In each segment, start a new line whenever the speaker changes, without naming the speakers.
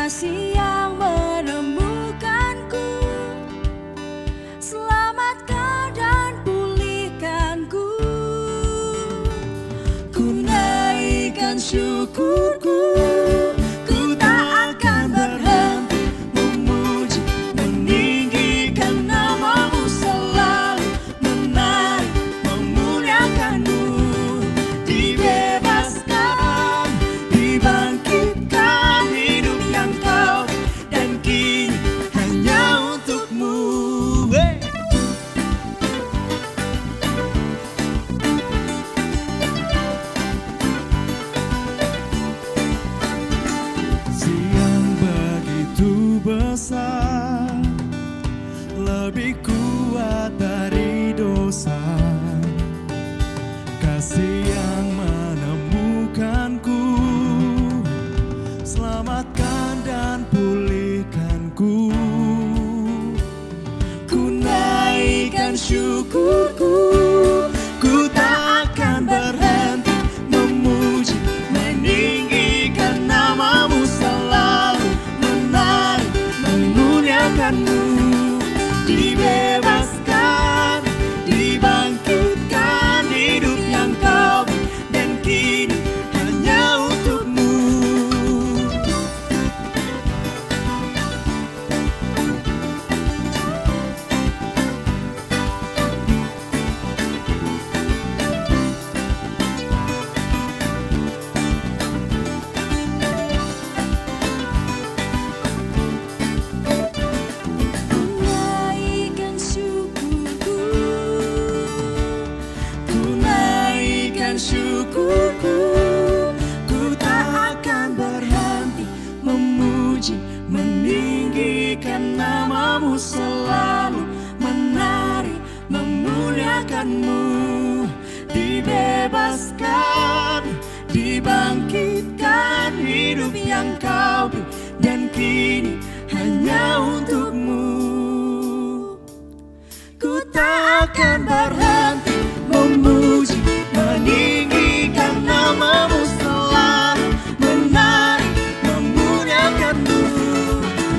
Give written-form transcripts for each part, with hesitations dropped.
kasih yang menemukanku, selamatkan dan pulihkanku. Ku naikkan syukurku, ku tak akan berhenti memuji, meninggikan namamu selalu, menari, memuliakanmu. Dibebaskan, dibangkitkan hidup yang kau, dan kini hanya untukmu.
Siang begitu besar, lebih kuat dari dosa. Kasih yang menemukanku, selamatkan dan pulihkanku.
Ku naikkan syukurku, ku tak akan berhenti memuji, meninggikan namamu selalu, menari, memuliakanmu. Dibebaskan, dibangkitkan hidup yang kau, dan kini hanya untukmu. Naikkan syukurku, ku naikkan syukurku, ku tak akan berhenti memuji, meninggikan namamu selalu, menari, memuliakanmu. Dibebaskan, dibangkitkan, hidup yang kau beri dan kini hanya untukmu. Ku tak akan berhenti memuji, meninggikan namamu selalu, menari, memuliakanmu.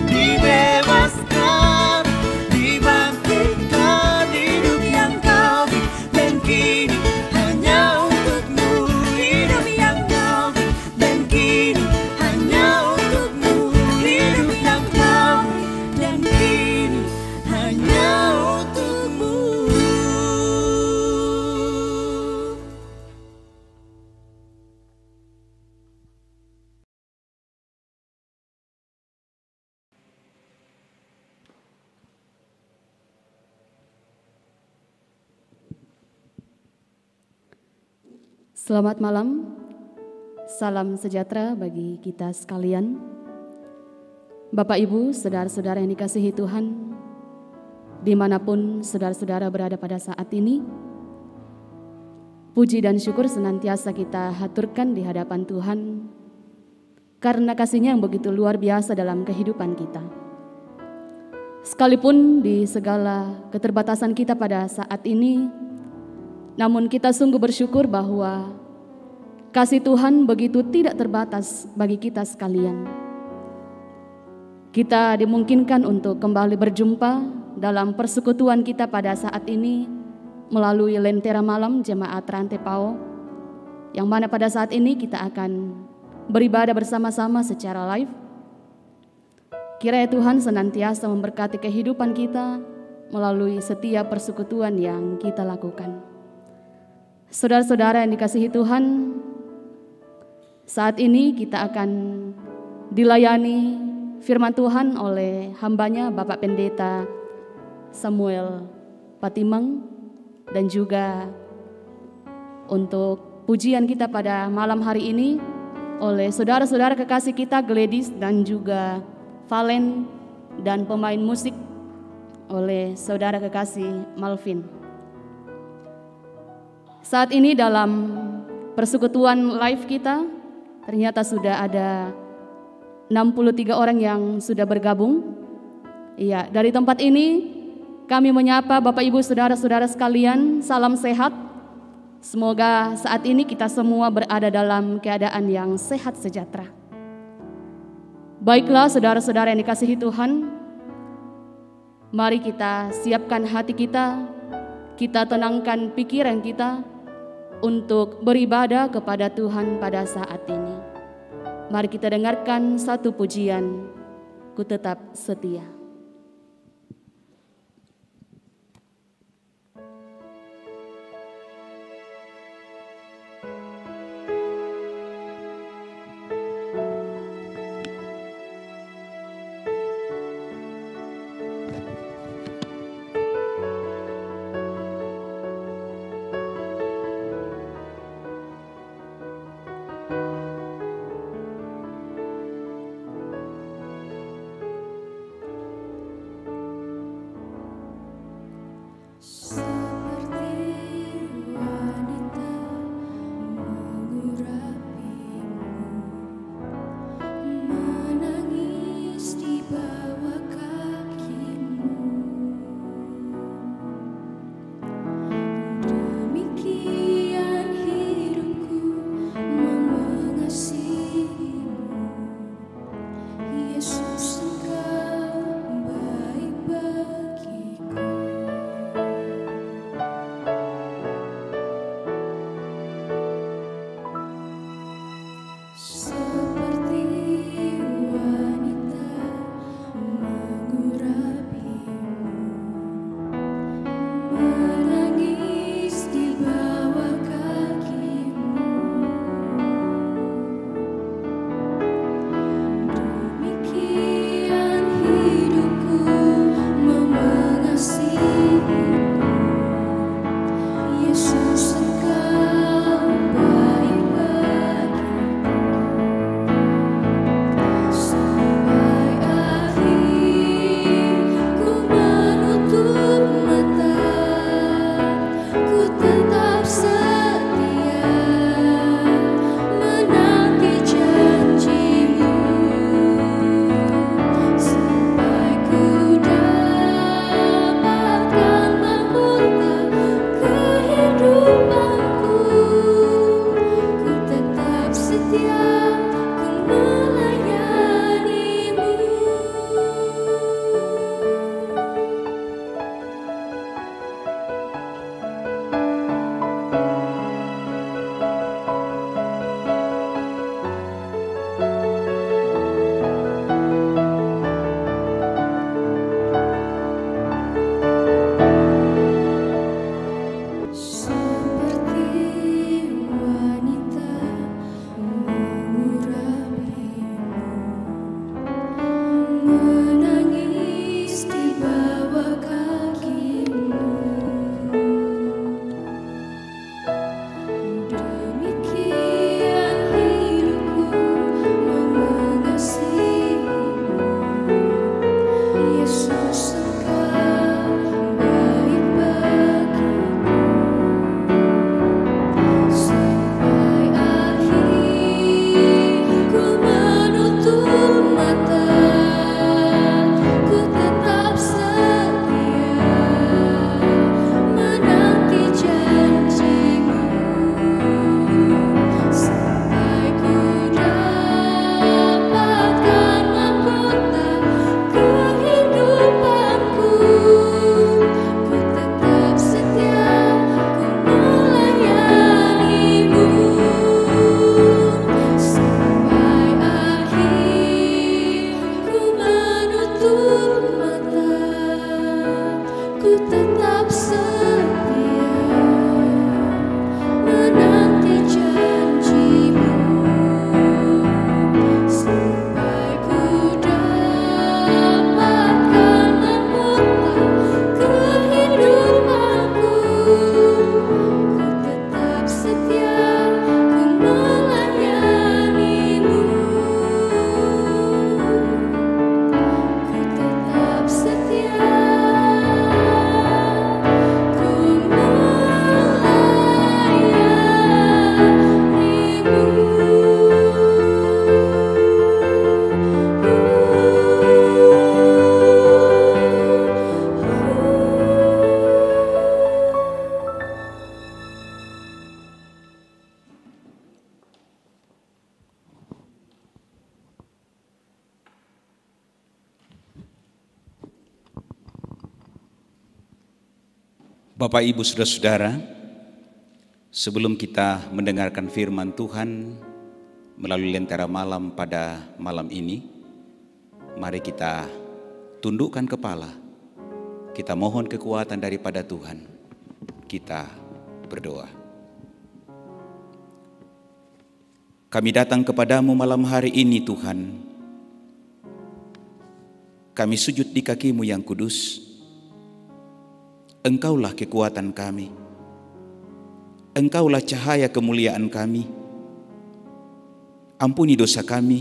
Dibebaskan, dibangkitkan, hidup yang kau beri dan kini hanya untukmu. Hidup yang kau beri dan kini hanya untukmu. Hidup yang kau beri dan kini hanya untukmu.
Selamat malam, salam sejahtera bagi kita sekalian. Bapak Ibu, saudara-saudara yang dikasihi Tuhan, dimanapun saudara-saudara berada pada saat ini, puji dan syukur senantiasa kita haturkan di hadapan Tuhan, karena kasih-Nya yang begitu luar biasa dalam kehidupan kita. Sekalipun di segala keterbatasan kita pada saat ini, namun kita sungguh bersyukur bahwa kasih Tuhan begitu tidak terbatas bagi kita sekalian. Kita dimungkinkan untuk kembali berjumpa dalam persekutuan kita pada saat ini melalui Lentera Malam Jemaat Rantai Pao, yang mana pada saat ini kita akan beribadah bersama-sama secara live. Kiranya Tuhan senantiasa memberkati kehidupan kita melalui setiap persekutuan yang kita lakukan. Saudara-saudara yang dikasihi Tuhan, saat ini kita akan dilayani firman Tuhan oleh hambanya Bapak Pendeta Samuel Patimeng, dan juga untuk pujian kita pada malam hari ini oleh saudara-saudara kekasih kita Gladys dan juga Valen, dan pemain musik oleh saudara kekasih Malvin. Saat ini dalam persekutuan live kita ternyata sudah ada 63 orang yang sudah bergabung. Iya, dari tempat ini kami menyapa Bapak Ibu saudara-saudara sekalian, salam sehat. Semoga saat ini kita semua berada dalam keadaan yang sehat sejahtera. Baiklah saudara-saudara yang dikasihi Tuhan, mari kita siapkan hati kita tenangkan pikiran kita untuk beribadah kepada Tuhan pada saat ini. Mari kita dengarkan satu pujian, Ku Tetap Setia.
Bapak, Ibu, Saudara-saudara, sebelum kita mendengarkan firman Tuhan melalui Lentera Malam pada malam ini, mari kita tundukkan kepala, kita mohon kekuatan daripada Tuhan, kita berdoa. Kami datang kepadamu malam hari ini Tuhan, kami sujud di kaki-Mu yang kudus. Engkaulah kekuatan kami, Engkaulah cahaya kemuliaan kami. Ampuni dosa kami,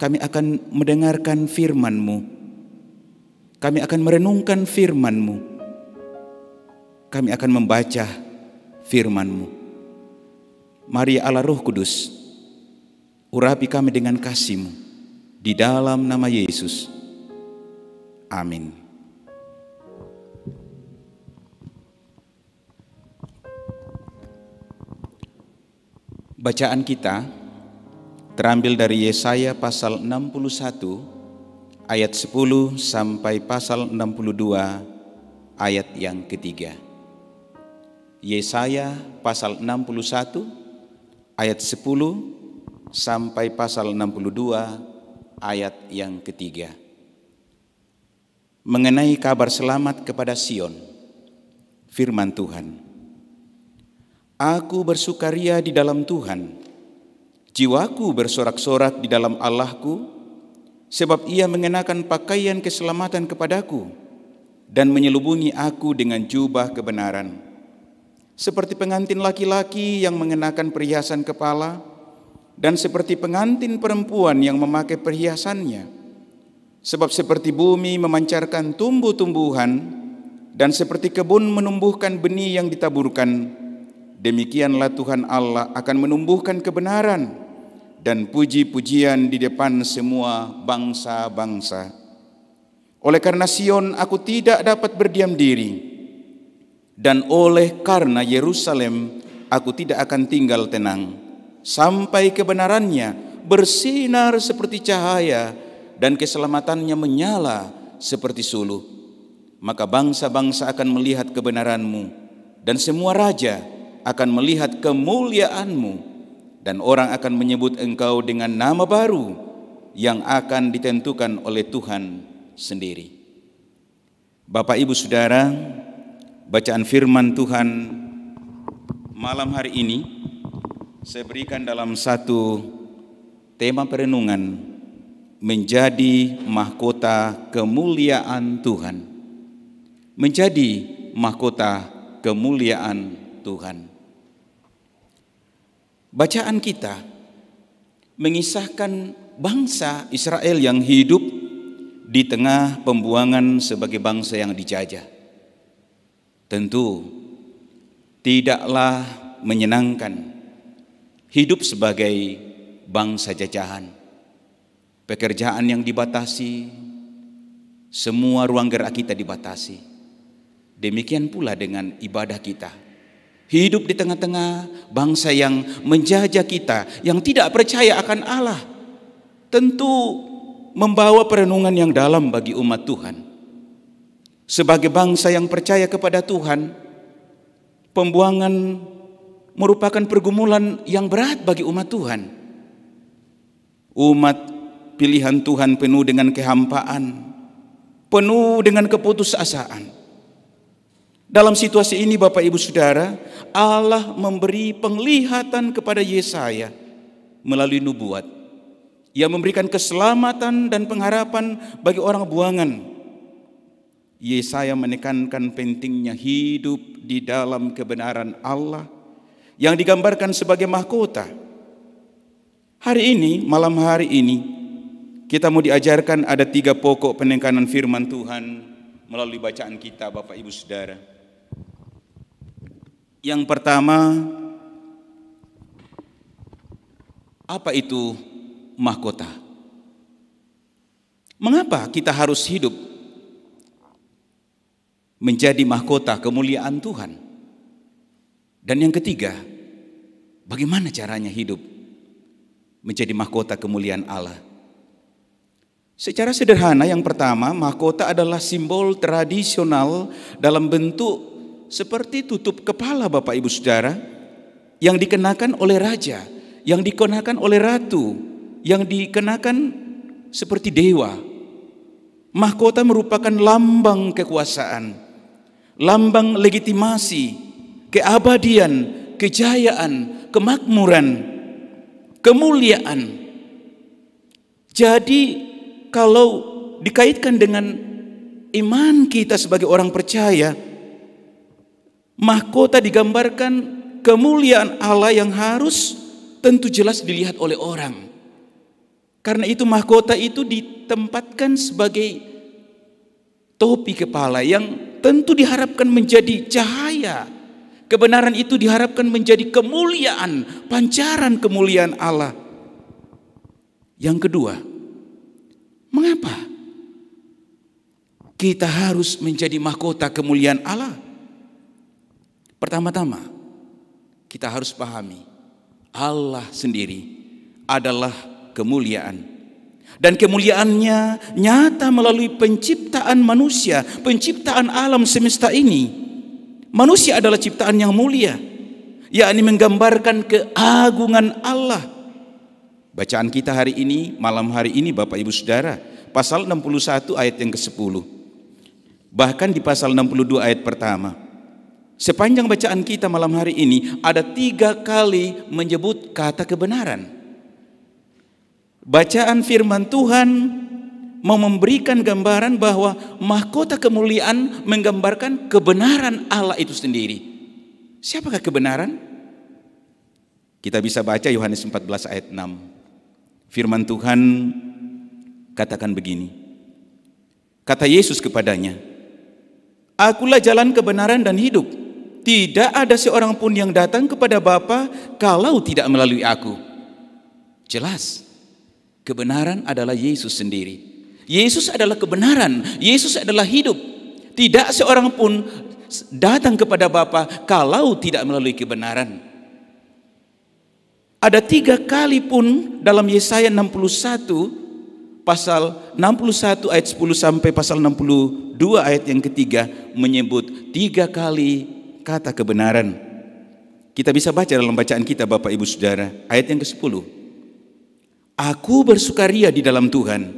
kami akan mendengarkan firman-Mu, kami akan merenungkan firman-Mu, kami akan membaca firman-Mu. Mari Allah Roh Kudus, urapi kami dengan kasih-Mu, di dalam nama Yesus. Amin. Bacaan kita terambil dari Yesaya pasal 61 ayat 10 sampai pasal 62 ayat yang ketiga. Yesaya pasal 61 ayat 10 sampai pasal 62 ayat yang ketiga. Mengenai kabar selamat kepada Sion, firman Tuhan. Aku bersukaria di dalam Tuhan, jiwaku bersorak-sorak di dalam Allahku, sebab Ia mengenakan pakaian keselamatan kepadaku dan menyelubungi aku dengan jubah kebenaran. Seperti pengantin laki-laki yang mengenakan perhiasan kepala, dan seperti pengantin perempuan yang memakai perhiasannya. Sebab seperti bumi memancarkan tumbuh-tumbuhan, dan seperti kebun menumbuhkan benih yang ditaburkan, demikianlah Tuhan Allah akan menumbuhkan kebenaran dan puji-pujian di depan semua bangsa-bangsa. Oleh karena Sion aku tidak dapat berdiam diri, dan oleh karena Yerusalem aku tidak akan tinggal tenang, sampai kebenarannya bersinar seperti cahaya dan keselamatannya menyala seperti suluh. Maka bangsa-bangsa akan melihat kebenaran-Mu, dan semua raja akan melihat kemuliaan-Mu, dan orang akan menyebut Engkau dengan nama baru yang akan ditentukan oleh Tuhan sendiri. Bapak, Ibu, Saudara, bacaan firman Tuhan malam hari ini saya berikan dalam satu tema perenungan, menjadi mahkota kemuliaan Tuhan. Menjadi mahkota kemuliaan Tuhan. Bacaan kita mengisahkan bangsa Israel yang hidup di tengah pembuangan sebagai bangsa yang dijajah. Tentu tidaklah menyenangkan hidup sebagai bangsa jajahan. Pekerjaan yang dibatasi, semua ruang gerak kita dibatasi. Demikian pula dengan ibadah kita. Hidup di tengah-tengah bangsa yang menjajah kita, yang tidak percaya akan Allah, tentu membawa perenungan yang dalam bagi umat Tuhan. Sebagai bangsa yang percaya kepada Tuhan, pembuangan merupakan pergumulan yang berat bagi umat Tuhan. Umat pilihan Tuhan penuh dengan kehampaan, penuh dengan keputusasaan. Dalam situasi ini Bapak, Ibu, Saudara, Allah memberi penglihatan kepada Yesaya melalui nubuat. Ia memberikan keselamatan dan pengharapan bagi orang buangan. Yesaya menekankan pentingnya hidup di dalam kebenaran Allah yang digambarkan sebagai mahkota. Hari ini, malam hari ini, kita mau diajarkan ada 3 pokok penekanan firman Tuhan melalui bacaan kita, Bapak, Ibu, Saudara. Yang pertama, apa itu mahkota? Mengapa kita harus hidup menjadi mahkota kemuliaan Tuhan? Dan yang ketiga, bagaimana caranya hidup menjadi mahkota kemuliaan Allah? Secara sederhana, yang pertama, mahkota adalah simbol tradisional dalam bentuk seperti tutup kepala Bapak Ibu Saudara yang dikenakan oleh raja, yang dikenakan oleh ratu, yang dikenakan seperti dewa. Mahkota merupakan lambang kekuasaan, lambang legitimasi, keabadian, kejayaan, kemakmuran, kemuliaan. Jadi kalau dikaitkan dengan iman kita sebagai orang percaya, mahkota digambarkan kemuliaan Allah yang harus tentu jelas dilihat oleh orang. Karena itu mahkota itu ditempatkan sebagai topi kepala yang tentu diharapkan menjadi cahaya. Kebenaran itu diharapkan menjadi kemuliaan, pancaran kemuliaan Allah. Yang kedua, mengapa kita harus menjadi mahkota kemuliaan Allah? Pertama-tama, kita harus pahami Allah sendiri adalah kemuliaan. Dan kemuliaannya nyata melalui penciptaan manusia, penciptaan alam semesta ini. Manusia adalah ciptaan yang mulia, yakni menggambarkan keagungan Allah. Bacaan kita hari ini, malam hari ini Bapak Ibu Saudara, pasal 61 ayat yang ke-10. Bahkan di pasal 62 ayat pertama. Sepanjang bacaan kita malam hari ini ada 3 kali menyebut kata kebenaran. Bacaan firman Tuhan mau memberikan gambaran bahwa mahkota kemuliaan menggambarkan kebenaran Allah itu sendiri. Siapakah kebenaran? Kita bisa baca Yohanes 14 ayat 6. Firman Tuhan katakan begini. Kata Yesus kepadanya, "Akulah jalan, kebenaran dan hidup. Tidak ada seorang pun yang datang kepada Bapa kalau tidak melalui aku." Jelas, kebenaran adalah Yesus sendiri. Yesus adalah kebenaran, Yesus adalah hidup. Tidak seorang pun datang kepada Bapa kalau tidak melalui kebenaran. Ada 3 kali pun dalam Yesaya 61, pasal 61 ayat 10 sampai pasal 62 ayat yang ketiga menyebut 3 kali kata kebenaran. Kita bisa baca dalam bacaan kita Bapak Ibu Saudara, ayat yang ke-10. "Aku bersukaria di dalam Tuhan,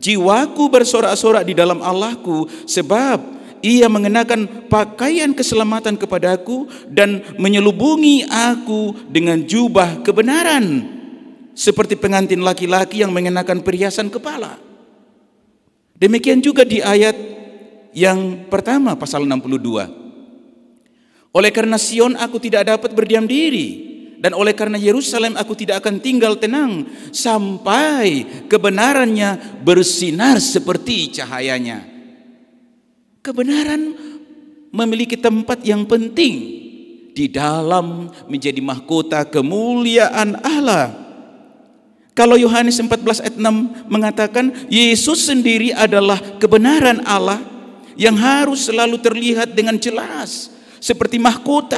jiwaku bersorak-sorak di dalam Allahku, sebab Ia mengenakan pakaian keselamatan kepadaku dan menyelubungi aku dengan jubah kebenaran, seperti pengantin laki-laki yang mengenakan perhiasan kepala." Demikian juga di ayat yang pertama pasal 62. "Oleh karena Sion aku tidak dapat berdiam diri, dan oleh karena Yerusalem aku tidak akan tinggal tenang sampai kebenarannya bersinar seperti cahayanya." Kebenaran memiliki tempat yang penting di dalam menjadi mahkota kemuliaan Allah. Kalau Yohanes 14 ayat 6 mengatakan Yesus sendiri adalah kebenaran Allah yang harus selalu terlihat dengan jelas seperti mahkota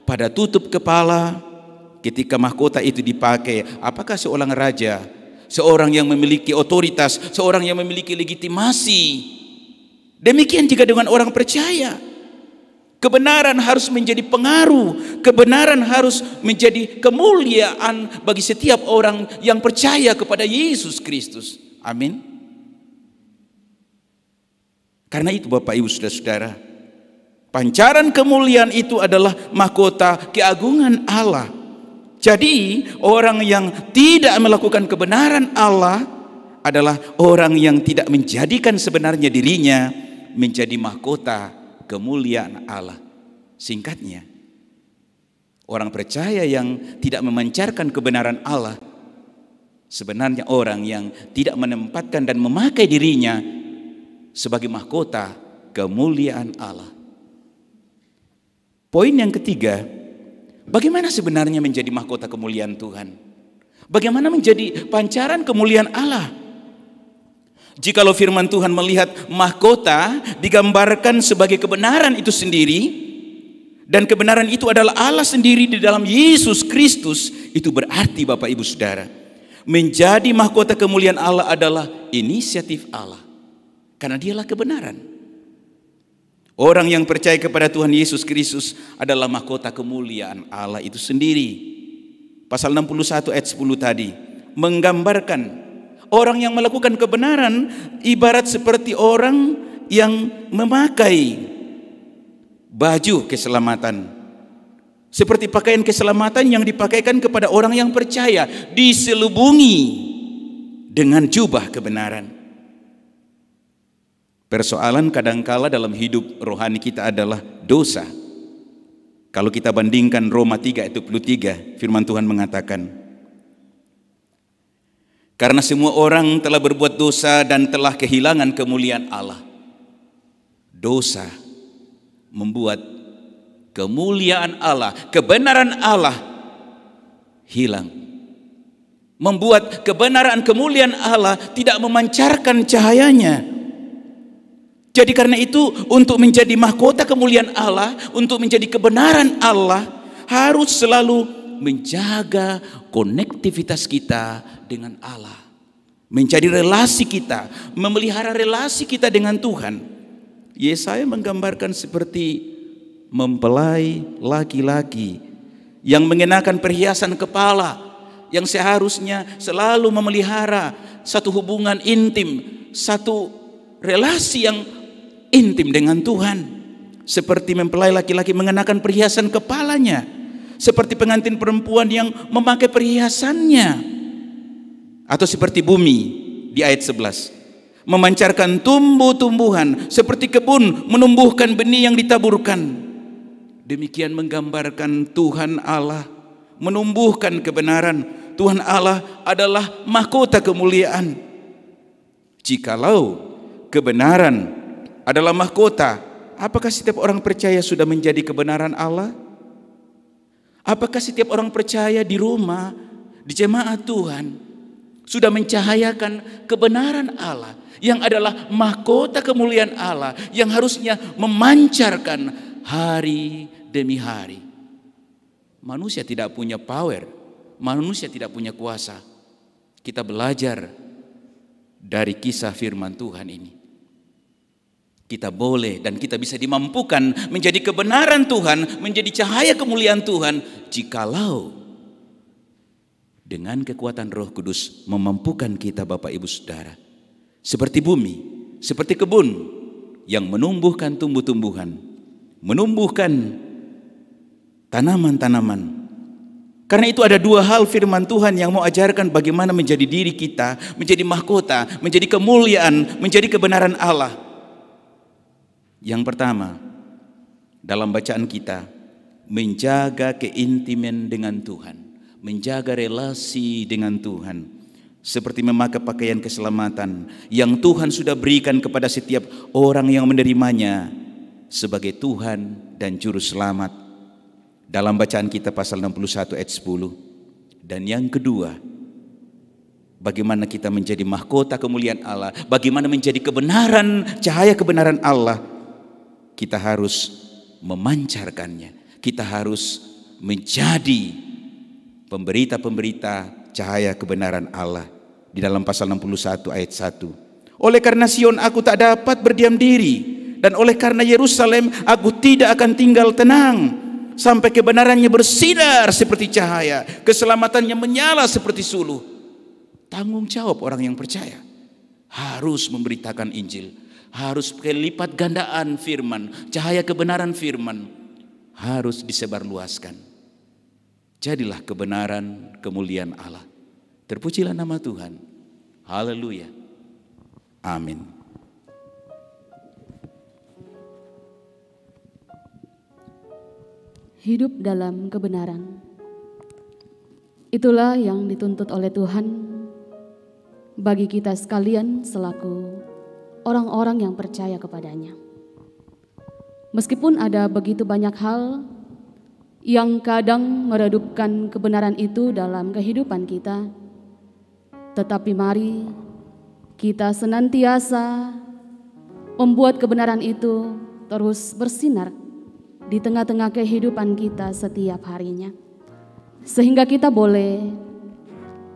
pada tutup kepala. Ketika mahkota itu dipakai, apakah seorang raja, seorang yang memiliki otoritas, seorang yang memiliki legitimasi? Demikian juga dengan orang percaya. Kebenaran harus menjadi pengaruh, kebenaran harus menjadi kemuliaan bagi setiap orang yang percaya kepada Yesus Kristus. Amin. Karena itu Bapak Ibu Saudara-saudara, pancaran kemuliaan itu adalah mahkota keagungan Allah. Jadi orang yang tidak melakukan kebenaran Allah adalah orang yang tidak menjadikan sebenarnya dirinya menjadi mahkota kemuliaan Allah. Singkatnya, orang percaya yang tidak memancarkan kebenaran Allah sebenarnya orang yang tidak menempatkan dan memakai dirinya sebagai mahkota kemuliaan Allah. Poin yang ketiga, bagaimana sebenarnya menjadi mahkota kemuliaan Tuhan? Bagaimana menjadi pancaran kemuliaan Allah? Jikalau firman Tuhan melihat mahkota digambarkan sebagai kebenaran itu sendiri, dan kebenaran itu adalah Allah sendiri di dalam Yesus Kristus, itu berarti Bapak Ibu Saudara, menjadi mahkota kemuliaan Allah adalah inisiatif Allah, karena dialah kebenaran. Orang yang percaya kepada Tuhan Yesus Kristus adalah mahkota kemuliaan Allah itu sendiri. Pasal 61 ayat 10 tadi menggambarkan orang yang melakukan kebenaran ibarat seperti orang yang memakai baju keselamatan. Seperti pakaian keselamatan yang dipakaikan kepada orang yang percaya, diselubungi dengan jubah kebenaran. Persoalan kadangkala dalam hidup rohani kita adalah dosa. Kalau kita bandingkan Roma 3 ayat 23, firman Tuhan mengatakan, karena semua orang telah berbuat dosa dan telah kehilangan kemuliaan Allah. Dosa membuat kemuliaan Allah, kebenaran Allah hilang. Membuat kebenaran kemuliaan Allah tidak memancarkan cahayanya. Jadi karena itu untuk menjadi mahkota kemuliaan Allah, untuk menjadi kebenaran Allah, harus selalu menjaga konektivitas kita dengan Allah. Menjadi relasi kita, memelihara relasi kita dengan Tuhan. Yesaya menggambarkan seperti mempelai laki-laki yang mengenakan perhiasan kepala, yang seharusnya selalu memelihara satu hubungan intim, satu relasi yang intim dengan Tuhan. Seperti mempelai laki-laki mengenakan perhiasan kepalanya, seperti pengantin perempuan yang memakai perhiasannya, atau seperti bumi di ayat 11 memancarkan tumbuh-tumbuhan seperti kebun menumbuhkan benih yang ditaburkan. Demikian menggambarkan Tuhan Allah menumbuhkan kebenaran. Tuhan Allah adalah mahkota kemuliaan. Jikalau kebenaran adalah mahkota, apakah setiap orang percaya sudah menjadi kebenaran Allah? Apakah setiap orang percaya di rumah, di jemaat Tuhan, sudah mencahayakan kebenaran Allah yang adalah mahkota kemuliaan Allah yang harusnya memancarkan hari demi hari? Manusia tidak punya power, manusia tidak punya kuasa. Kita belajar dari kisah firman Tuhan ini. Kita boleh dan kita bisa dimampukan menjadi kebenaran Tuhan, menjadi cahaya kemuliaan Tuhan, jikalau dengan kekuatan Roh Kudus memampukan kita, Bapak Ibu Saudara, seperti bumi, seperti kebun yang menumbuhkan tumbuh-tumbuhan, menumbuhkan tanaman-tanaman. Karena itu ada dua hal firman Tuhan yang mau ajarkan bagaimana menjadi diri kita, menjadi mahkota, menjadi kemuliaan, menjadi kebenaran Allah. Yang pertama, dalam bacaan kita, menjaga keintiman dengan Tuhan, menjaga relasi dengan Tuhan, seperti memakai pakaian keselamatan yang Tuhan sudah berikan kepada setiap orang yang menerimanya sebagai Tuhan dan Juru Selamat. Dalam bacaan kita pasal 61 ayat 10. Dan yang kedua, bagaimana kita menjadi mahkota kemuliaan Allah, bagaimana menjadi kebenaran, cahaya kebenaran Allah. Kita harus memancarkannya. Kita harus menjadi pemberita-pemberita cahaya kebenaran Allah. Di dalam pasal 61 ayat 1. Oleh karena Sion aku tak dapat berdiam diri, dan oleh karena Yerusalem aku tidak akan tinggal tenang, sampai kebenarannya bersinar seperti cahaya, keselamatannya menyala seperti suluh. Tanggung jawab orang yang percaya harus memberitakan Injil. Harus kelipat gandaan firman, cahaya kebenaran firman harus disebarluaskan. Jadilah kebenaran kemuliaan Allah. Terpujilah nama Tuhan. Haleluya. Amin.
Hidup dalam kebenaran. Itulah yang dituntut oleh Tuhan bagi kita sekalian selaku orang-orang yang percaya kepadanya. Meskipun ada begitu banyak hal yang kadang meredupkan kebenaran itu dalam kehidupan kita, tetapi mari kita senantiasa membuat kebenaran itu terus bersinar di tengah-tengah kehidupan kita setiap harinya, sehingga kita boleh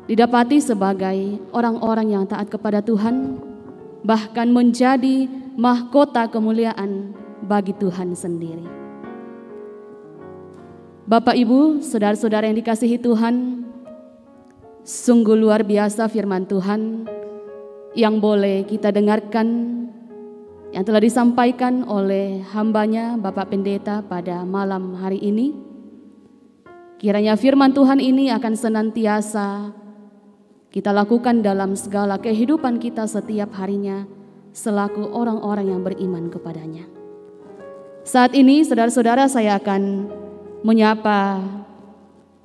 didapati sebagai orang-orang yang taat kepada Tuhan, bahkan menjadi mahkota kemuliaan bagi Tuhan sendiri. Bapak, Ibu, saudara-saudara yang dikasihi Tuhan, sungguh luar biasa firman Tuhan yang boleh kita dengarkan, yang telah disampaikan oleh hambanya Bapak Pendeta pada malam hari ini. Kiranya firman Tuhan ini akan senantiasa kita lakukan dalam segala kehidupan kita setiap harinya selaku orang-orang yang beriman kepadanya. Saat ini saudara-saudara, saya akan menyapa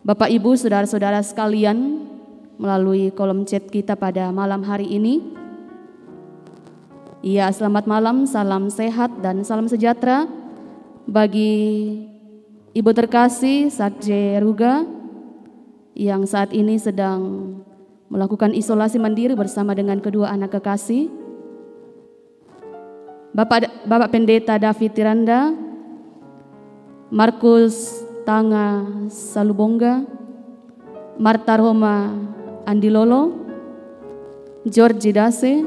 Bapak Ibu saudara-saudara sekalian melalui kolom chat kita pada malam hari ini. Ya, selamat malam, salam sehat dan salam sejahtera bagi Ibu terkasih Sakje Ruga yang saat ini sedang melakukan isolasi mandiri bersama dengan kedua anak kekasih. Bapak Pendeta David Tiranda, Markus Tanga Salubongga, Marta Roma Andilolo, George Dase,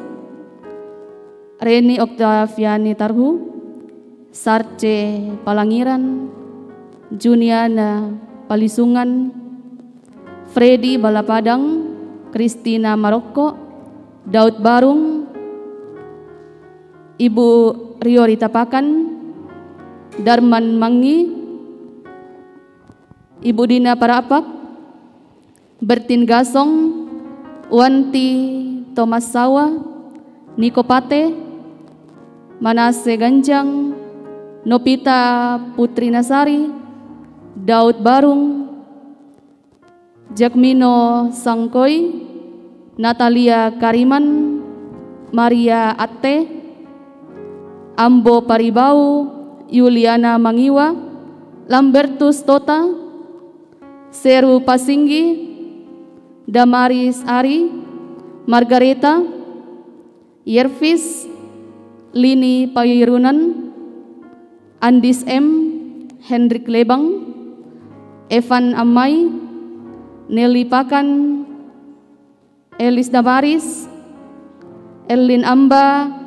Reni Oktaviani Tarhu, Sarce Palangiran, Juniana Palisungan, Freddy Balapadang, Kristina Maroko, Daud Barung, Ibu Rio Ritapakan, Darman Mangi, Ibu Dina Parapak, Bertin Gasong, Wanti Thomas Sawa, Niko Pate, Manase Ganjang, Nopita Putri Nasari, Daud Barung, Jakmino Sangkoi, Natalia Kariman, Maria Atte, Ambo Paribau, Yuliana Mangiwa, Lambertus Tota, Seru Pasinggi, Damaris Ari, Margareta, Yervis, Lini Pairunan, Andis M, Hendrik Lebang, Evan Amai, Nelly Pakan, Elis Damaris, Erlin Amba,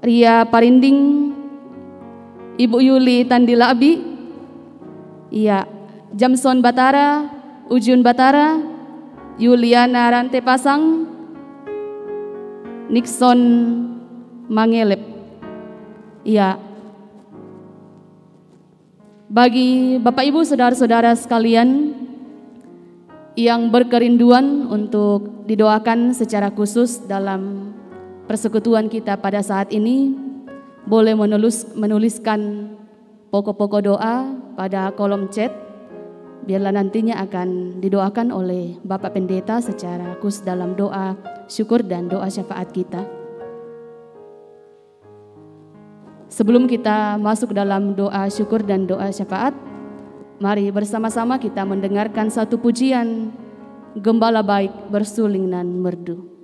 Ria Parinding, Ibu Yuli Tandila Abi, iya, Jamson Batara, Ujun Batara, Yuliana Rante Pasang, Nixon Mangelep. Iya. Bagi Bapak Ibu saudara-saudara sekalian yang berkerinduan untuk didoakan secara khusus dalam persekutuan kita pada saat ini, boleh menuliskan pokok-pokok doa pada kolom chat, biarlah nantinya akan didoakan oleh Bapak Pendeta secara khusus dalam doa syukur dan doa syafaat kita. Sebelum kita masuk dalam doa syukur dan doa syafaat, mari bersama-sama kita mendengarkan satu pujian Gembala Baik Bersuling nan Merdu.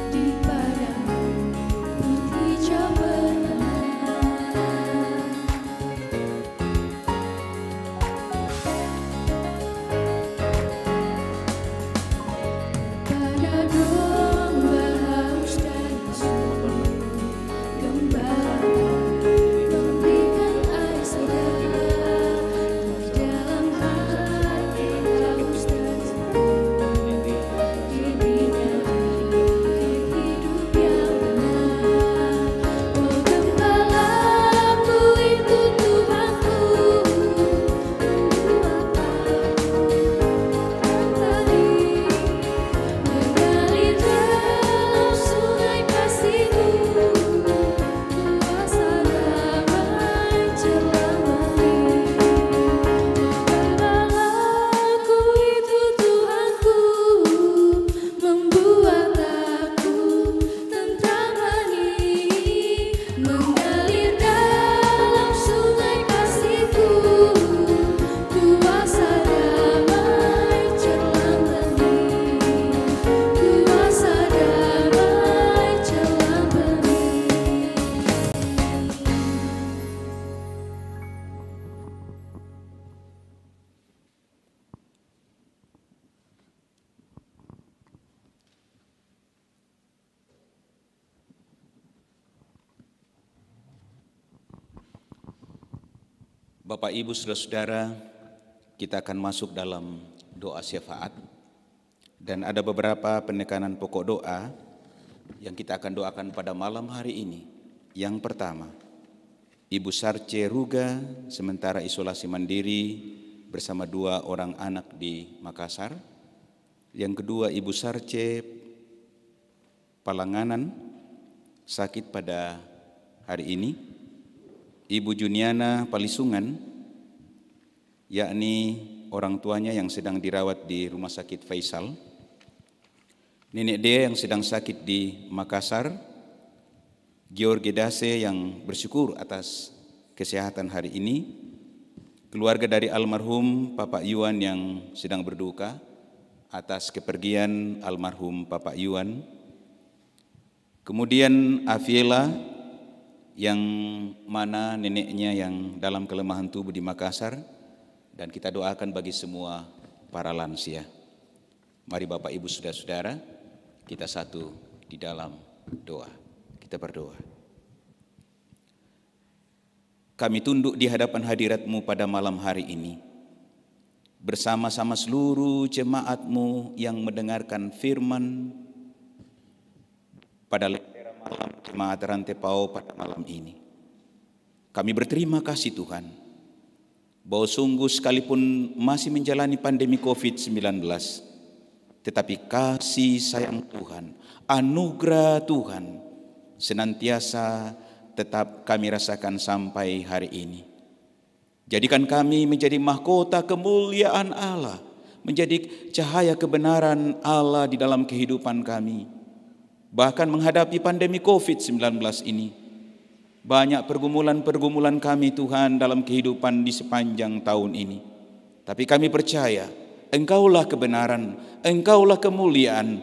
Di padang putih coba
Bapak, Ibu, Saudara-saudara, kita akan masuk dalam doa syafaat. Dan ada beberapa penekanan pokok doa yang kita akan doakan pada malam hari ini. Yang pertama, Ibu Sarce Ruga sementara isolasi mandiri bersama 2 orang anak di Makassar. Yang kedua, Ibu Sarce Palanganan sakit pada hari ini. Ibu Juniana Palisungan, yakni orang tuanya yang sedang dirawat di Rumah Sakit Faisal. Nenek dia yang sedang sakit di Makassar. George Dase yang bersyukur atas kesehatan hari ini. Keluarga dari almarhum Bapak Yuan yang sedang berduka atas kepergian almarhum Bapak Yuan. Kemudian Aviela yang mana neneknya yang dalam kelemahan tubuh di Makassar, dan kita doakan bagi semua para lansia. Mari Bapak, Ibu, Saudara-saudara, kita satu di dalam doa. Kita berdoa. Kami tunduk di hadapan hadirat-Mu pada malam hari ini, bersama-sama seluruh jemaat-Mu yang mendengarkan firman pada malam jemaat Rantai Pau pada malam ini. Kami berterima kasih Tuhan, bahwa sungguh sekalipun masih menjalani pandemi COVID-19, tetapi kasih sayang Tuhan, anugerah Tuhan senantiasa tetap kami rasakan sampai hari ini. Jadikan kami menjadi mahkota kemuliaan Allah, menjadi cahaya kebenaran Allah di dalam kehidupan kami. Bahkan menghadapi pandemi COVID-19 ini, banyak pergumulan-pergumulan kami Tuhan dalam kehidupan di sepanjang tahun ini. Tapi kami percaya Engkaulah kebenaran, Engkaulah kemuliaan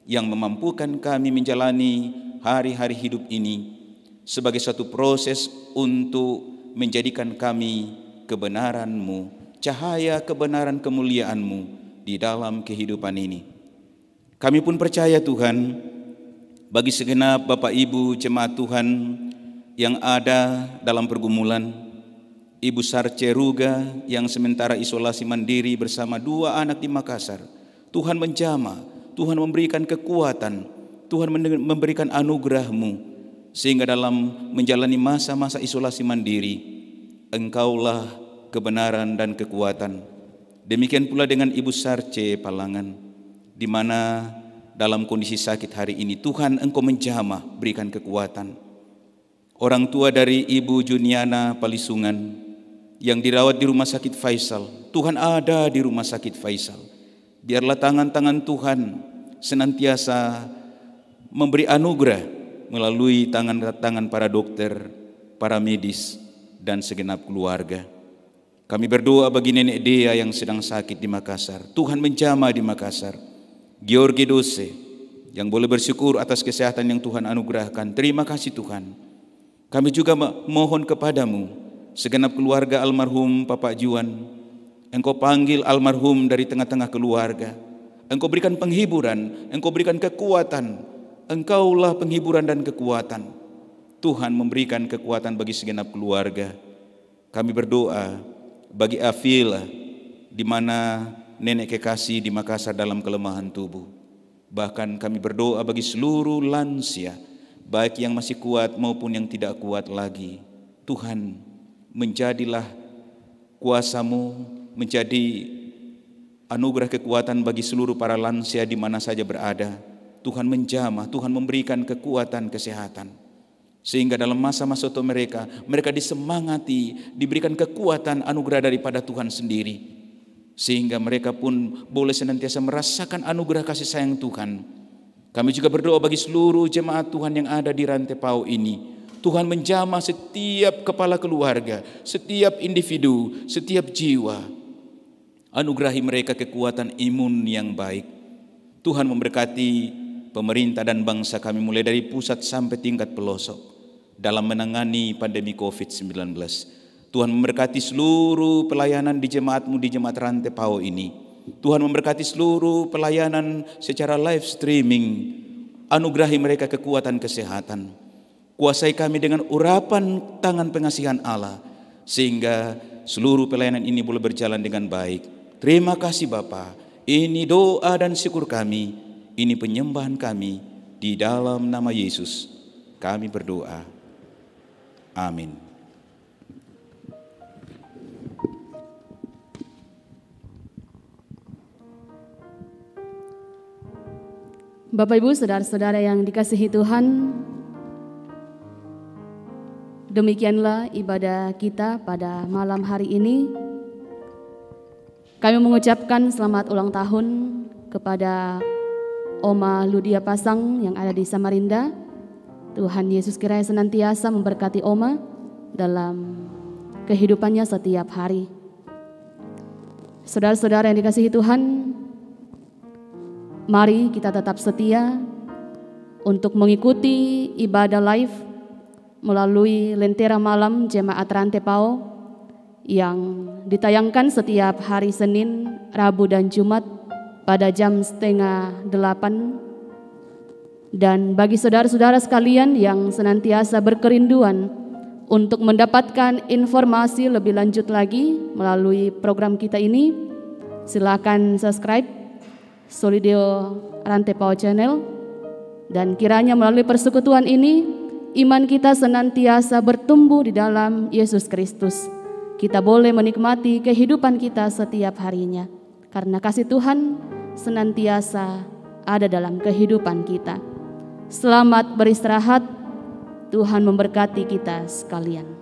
yang memampukan kami menjalani hari-hari hidup ini sebagai suatu proses untuk menjadikan kami kebenaran-Mu, cahaya kebenaran kemuliaan-Mu di dalam kehidupan ini. Kami pun percaya Tuhan, bagi segenap Bapak Ibu jemaat Tuhan yang ada dalam pergumulan, Ibu Sarce Ruga yang sementara isolasi mandiri bersama 2 anak di Makassar, Tuhan menjamah, Tuhan memberikan kekuatan, Tuhan memberikan anugerah-Mu, sehingga dalam menjalani masa-masa isolasi mandiri, Engkaulah kebenaran dan kekuatan. Demikian pula dengan Ibu Sarce Palangan, di mana dalam kondisi sakit hari ini Tuhan Engkau menjamah, berikan kekuatan. Orang tua dari Ibu Juniana Palisungan yang dirawat di Rumah Sakit Faisal, Tuhan ada di Rumah Sakit Faisal. Biarlah tangan-tangan Tuhan senantiasa memberi anugerah melalui tangan-tangan para dokter, para medis, dan segenap keluarga. Kami berdoa bagi nenek Dea yang sedang sakit di Makassar. Tuhan menjamah di Makassar. George Dose yang boleh bersyukur atas kesehatan yang Tuhan anugerahkan. Terima kasih Tuhan. Kami juga mohon kepadamu, segenap keluarga almarhum Bapak Juan, Engkau panggil almarhum dari tengah-tengah keluarga. Engkau berikan penghiburan, Engkau berikan kekuatan. Engkaulah penghiburan dan kekuatan. Tuhan memberikan kekuatan bagi segenap keluarga. Kami berdoa bagi Afila, di mana nenek kekasih di Makassar dalam kelemahan tubuh. Bahkan kami berdoa bagi seluruh lansia, baik yang masih kuat maupun yang tidak kuat lagi. Tuhan, menjadilah kuasa-Mu, menjadi anugerah kekuatan bagi seluruh para lansia di mana saja berada. Tuhan menjamah, Tuhan memberikan kekuatan kesehatan, sehingga dalam masa-masa itu mereka disemangati, diberikan kekuatan anugerah daripada Tuhan sendiri, sehingga mereka pun boleh senantiasa merasakan anugerah kasih sayang Tuhan. Kami juga berdoa bagi seluruh jemaat Tuhan yang ada di Rantai Pau ini. Tuhan menjamah setiap kepala keluarga, setiap individu, setiap jiwa. Anugerahi mereka kekuatan imun yang baik. Tuhan memberkati pemerintah dan bangsa kami mulai dari pusat sampai tingkat pelosok dalam menangani pandemi COVID-19. Tuhan memberkati seluruh pelayanan di jemaat-Mu di jemaat Rantai Pau ini. Tuhan memberkati seluruh pelayanan secara live streaming. Anugerahi mereka kekuatan kesehatan. Kuasai kami dengan urapan tangan pengasihan Allah, sehingga seluruh pelayanan ini boleh berjalan dengan baik. Terima kasih Bapa. Ini doa dan syukur kami, ini penyembahan kami di dalam nama Yesus. Kami berdoa. Amin.
Bapak Ibu, saudara-saudara yang dikasihi Tuhan, demikianlah ibadah kita pada malam hari ini. Kami mengucapkan selamat ulang tahun kepada Oma Ludia Pasang yang ada di Samarinda. Tuhan Yesus kiranya senantiasa memberkati Oma dalam kehidupannya setiap hari. Saudara-saudara yang dikasihi Tuhan, mari kita tetap setia untuk mengikuti ibadah live melalui Lentera Malam Jemaat Rantepao yang ditayangkan setiap hari Senin, Rabu, dan Jumat pada jam 7:30. Dan bagi saudara-saudara sekalian yang senantiasa berkerinduan untuk mendapatkan informasi lebih lanjut lagi melalui program kita ini, silakan subscribe Solideo Rantepao Channel. Dan kiranya melalui persekutuan ini, iman kita senantiasa bertumbuh di dalam Yesus Kristus. Kita boleh menikmati kehidupan kita setiap harinya, karena kasih Tuhan senantiasa ada dalam kehidupan kita. Selamat beristirahat, Tuhan memberkati kita sekalian.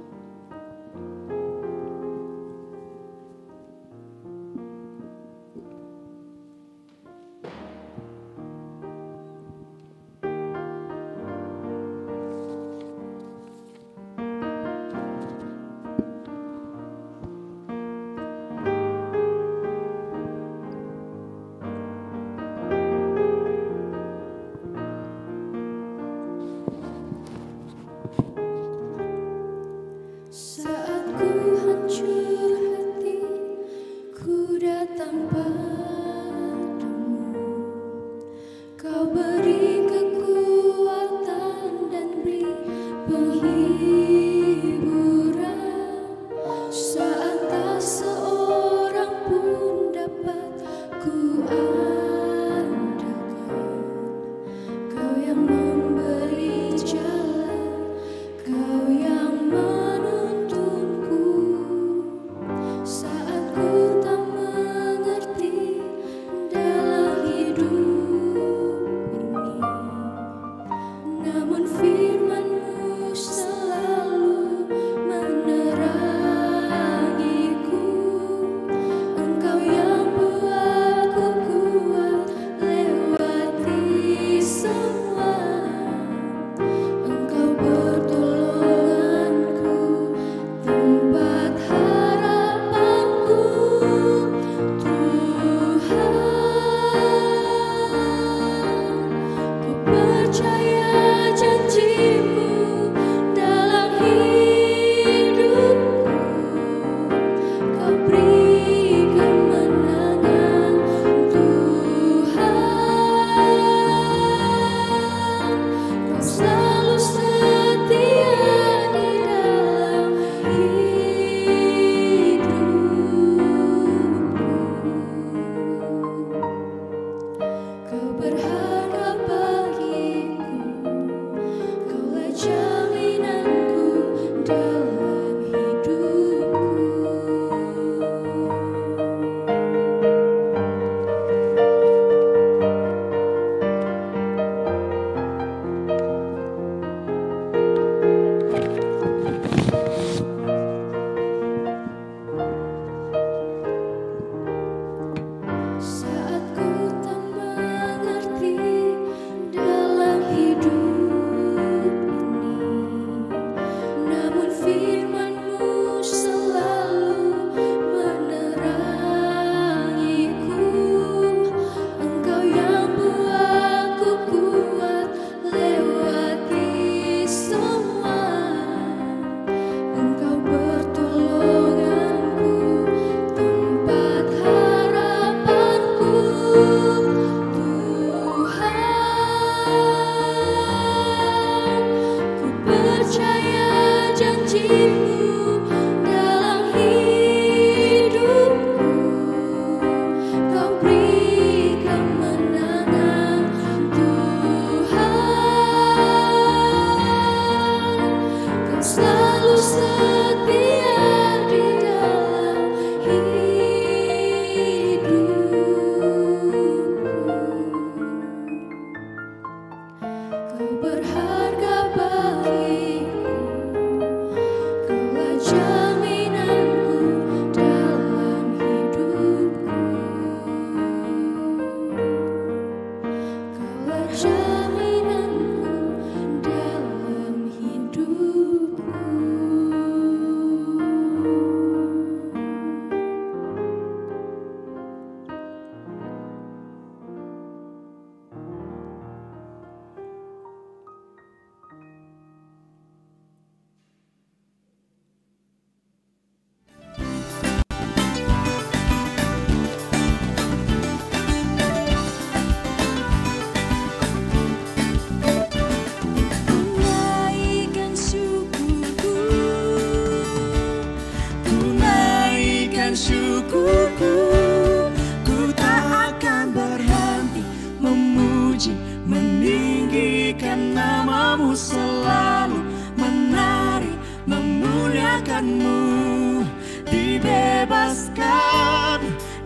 Tuhanmu, dibebaskan,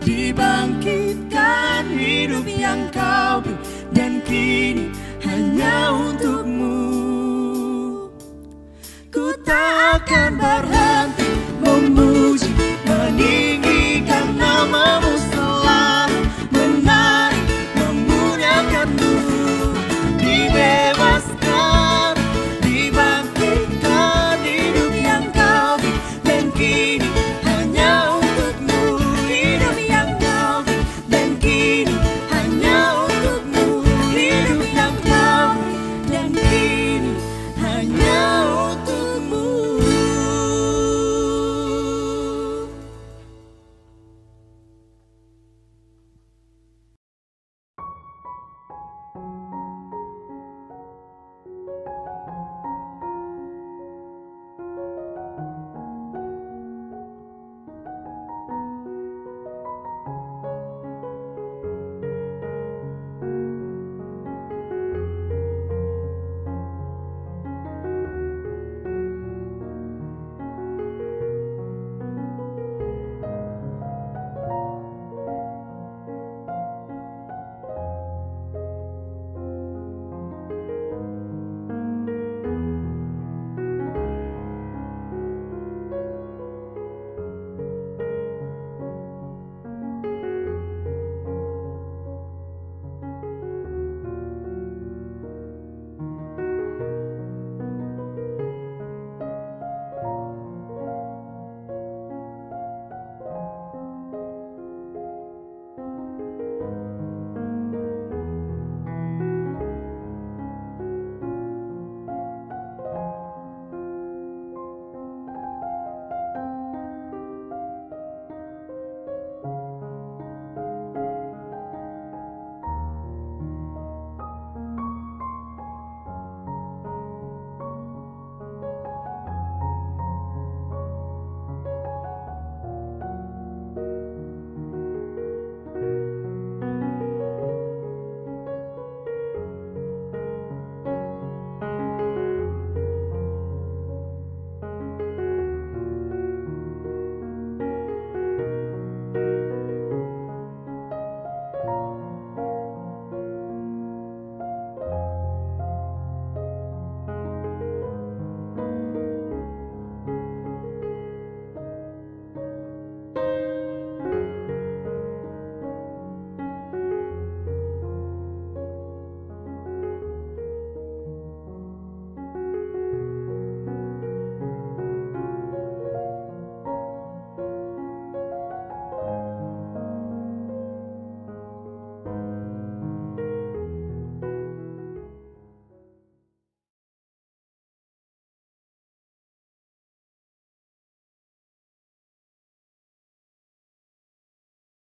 dibangkitkan, hidup yang kau beri dan kini hanya untukmu. Ku tak akan berhenti